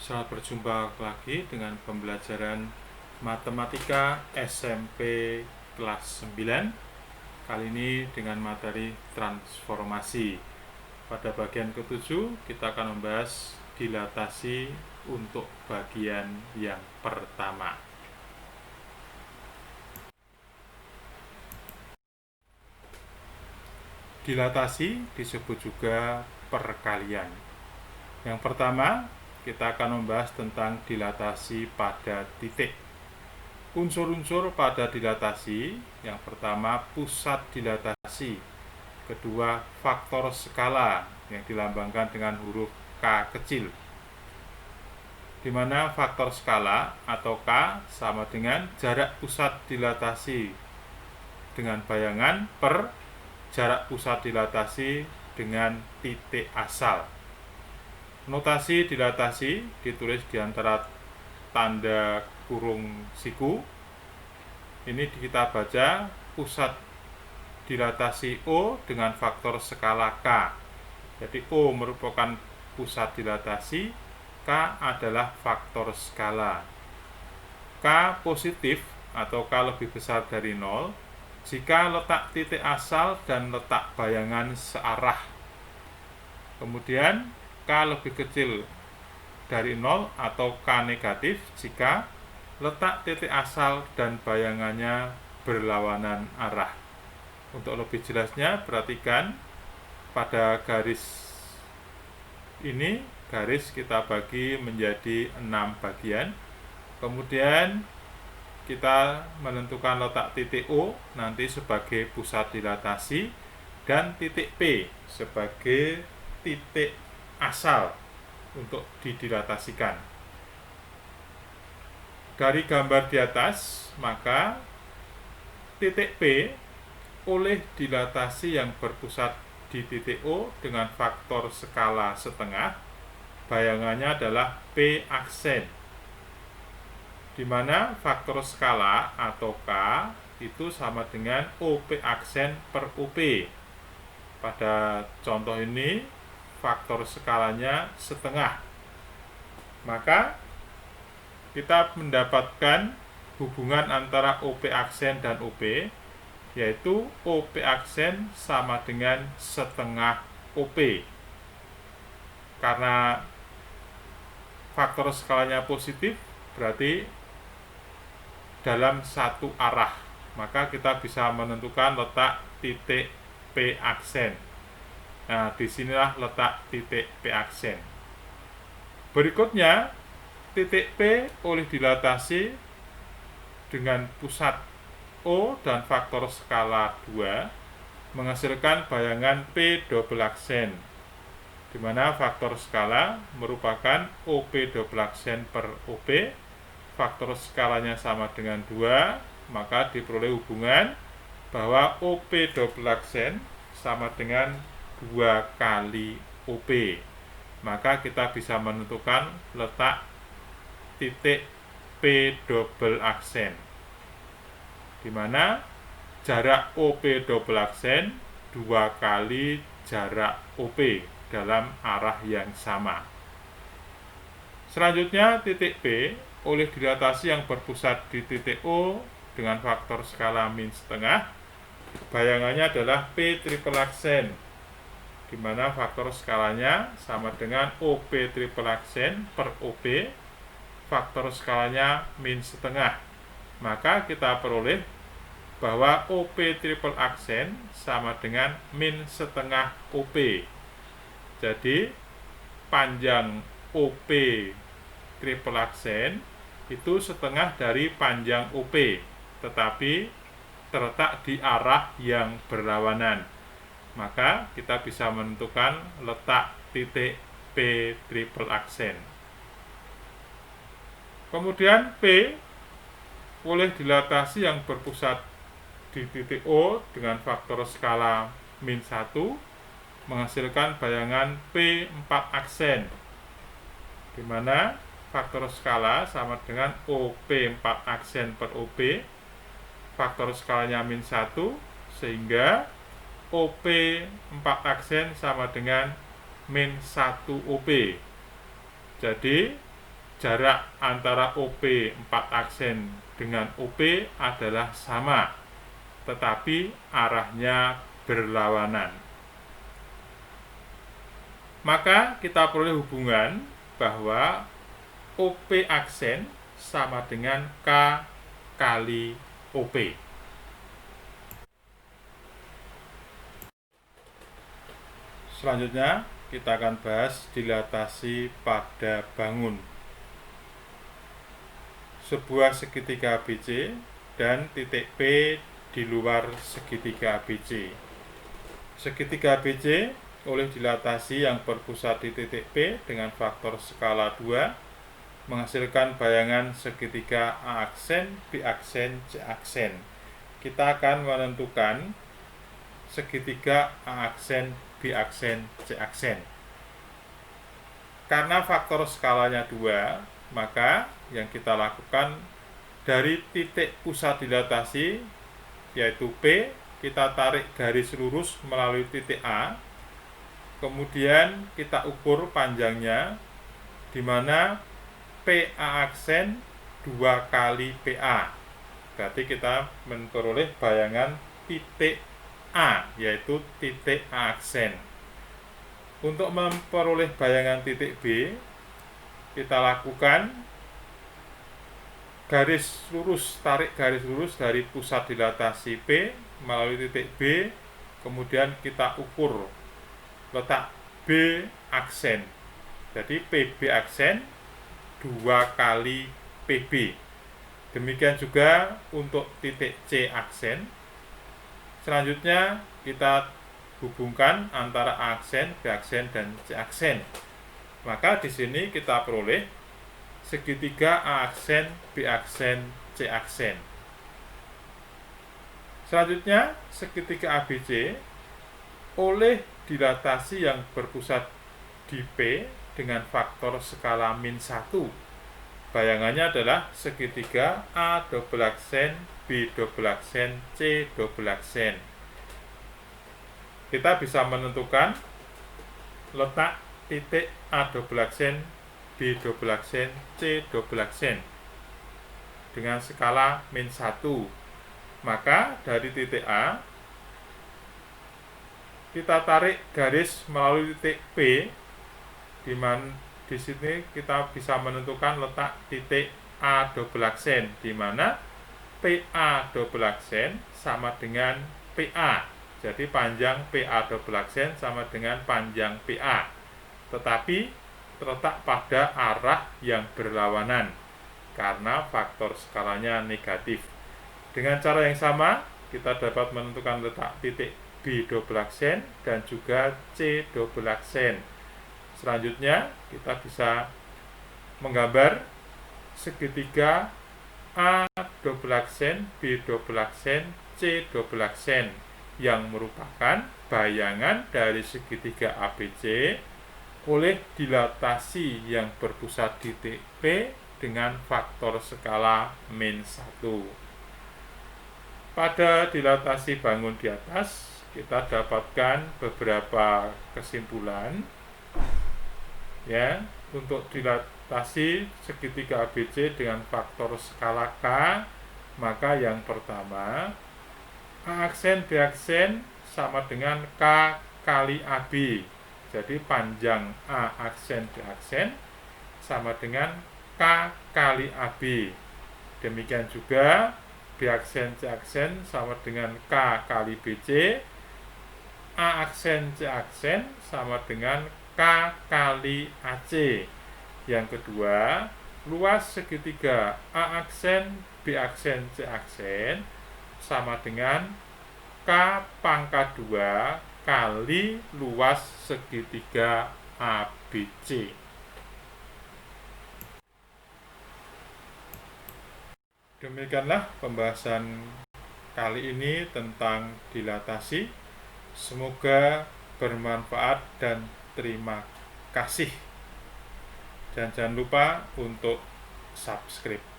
Selamat berjumpa lagi dengan pembelajaran Matematika SMP kelas 9. Kali ini dengan materi transformasi. Pada bagian ke-7 kita akan membahas dilatasi untuk bagian yang pertama. Dilatasi disebut juga perkalian. Yang pertama, kita akan membahas tentang dilatasi pada titik. Unsur-unsur pada dilatasi, yang pertama pusat dilatasi, kedua faktor skala yang dilambangkan dengan huruf K kecil, di mana faktor skala atau K sama dengan jarak pusat dilatasi dengan bayangan per jarak pusat dilatasi dengan titik asal. Notasi dilatasi ditulis di antara tanda kurung siku. Ini kita baca pusat dilatasi O dengan faktor skala K. Jadi O merupakan pusat dilatasi, K adalah faktor skala. K positif atau K lebih besar dari 0 jika letak titik asal dan letak bayangan searah. Kemudian K lebih kecil dari 0 atau K negatif jika letak titik asal dan bayangannya berlawanan arah. Untuk lebih jelasnya, perhatikan pada garis ini, garis kita bagi menjadi 6 bagian. Kemudian kita menentukan letak titik O nanti sebagai pusat dilatasi dan titik P sebagai titik asal untuk didilatasikan. Dari gambar di atas, maka titik P oleh dilatasi yang berpusat di titik O dengan faktor skala setengah, bayangannya adalah P aksen, di mana faktor skala atau K itu sama dengan OP aksen per OP. Pada contoh ini faktor skalanya setengah, maka kita mendapatkan hubungan antara OP aksen dan OP, yaitu OP aksen sama dengan setengah OP. Karena faktor skalanya positif, berarti dalam satu arah, maka kita bisa menentukan letak titik P aksen. Nah, disinilah letak titik P aksen. Berikutnya, titik P oleh dilatasi dengan pusat O dan faktor skala 2 menghasilkan bayangan P double aksen, di mana faktor skala merupakan OP double aksen per OP. Faktor skalanya sama dengan 2, maka diperoleh hubungan bahwa OP double aksen sama dengan 2 kali OP. Maka kita bisa menentukan letak titik P double aksen, di mana jarak OP double aksen 2 kali jarak OP dalam arah yang sama. Selanjutnya titik P oleh dilatasi yang berpusat di titik O dengan faktor skala min setengah, bayangannya adalah P triple aksen, di mana faktor skalanya sama dengan OP triple aksen per OP, faktor skalanya min setengah. Maka kita peroleh bahwa OP triple aksen sama dengan min setengah OP. Jadi panjang OP triple aksen itu setengah dari panjang OP, tetapi terletak di arah yang berlawanan. Maka kita bisa menentukan letak titik P triple aksen. Kemudian P oleh dilatasi yang berpusat di titik O dengan faktor skala min 1 menghasilkan bayangan P4 aksen, di mana faktor skala sama dengan OP4 aksen per OP, faktor skalanya min 1, sehingga OP4 aksen sama dengan min 1 OP. Jadi jarak antara OP 4 aksen dengan OP adalah sama, tetapi arahnya berlawanan. Maka kita peroleh hubungan bahwa OP aksen sama dengan K kali OP. Selanjutnya kita akan bahas dilatasi pada bangun. Sebuah segitiga ABC dan titik P di luar segitiga ABC. Segitiga ABC oleh dilatasi yang berpusat di titik P dengan faktor skala 2 menghasilkan bayangan segitiga A aksen, B aksen, C aksen. Kita akan menentukan segitiga A aksen, B aksen, C aksen. Karena faktor skalanya 2, maka yang kita lakukan dari titik pusat dilatasi yaitu P, kita tarik garis lurus melalui titik A, kemudian kita ukur panjangnya, di mana PA aksen 2 kali PA. Berarti kita memperoleh bayangan titik A, yaitu titik A aksen. Untuk memperoleh bayangan titik B, kita lakukan garis lurus, tarik garis lurus dari pusat dilatasi P melalui titik B, kemudian kita ukur letak B aksen. Jadi PB aksen 2 kali PB. Demikian juga untuk titik C aksen. Selanjutnya kita hubungkan antara A aksen, B aksen, dan C aksen. Maka di sini kita peroleh segitiga A aksen, B aksen, C aksen. Selanjutnya segitiga ABC oleh dilatasi yang berpusat di P dengan faktor skala -1. Bayangannya adalah segitiga A double aksen, B double aksen, C double aksen. Kita bisa menentukan letak titik A double aksen, B double aksen, C double aksen dengan skala -1. Maka dari titik A kita tarik garis melalui titik P, di mana di sini kita bisa menentukan letak titik A double aksen, di mana PA double aksen sama dengan PA. Jadi panjang PA double aksen sama dengan panjang PA, tetapi terletak pada arah yang berlawanan karena faktor skalanya negatif. Dengan cara yang sama, kita dapat menentukan letak titik B double aksen dan juga C double aksen. Selanjutnya, kita bisa menggambar segitiga A double aksen, B double aksen, C double aksen yang merupakan bayangan dari segitiga ABC oleh dilatasi yang berpusat di titik P dengan faktor skala -1. Pada dilatasi bangun di atas, kita dapatkan beberapa kesimpulan. Ya, untuk dilatasi segitiga ABC dengan faktor skala K, maka yang pertama A aksen B aksen sama dengan K kali AB. Jadi panjang A aksen B aksen sama dengan K kali AB. Demikian juga B aksen C aksen sama dengan K kali BC. A aksen C aksen sama dengan K kali AC. Yang kedua, luas segitiga A aksen B aksen C aksen sama dengan K pangkat 2 kali luas segitiga ABC. Demikianlah pembahasan kali ini tentang dilatasi. Semoga bermanfaat dan terima kasih. Dan jangan lupa untuk subscribe.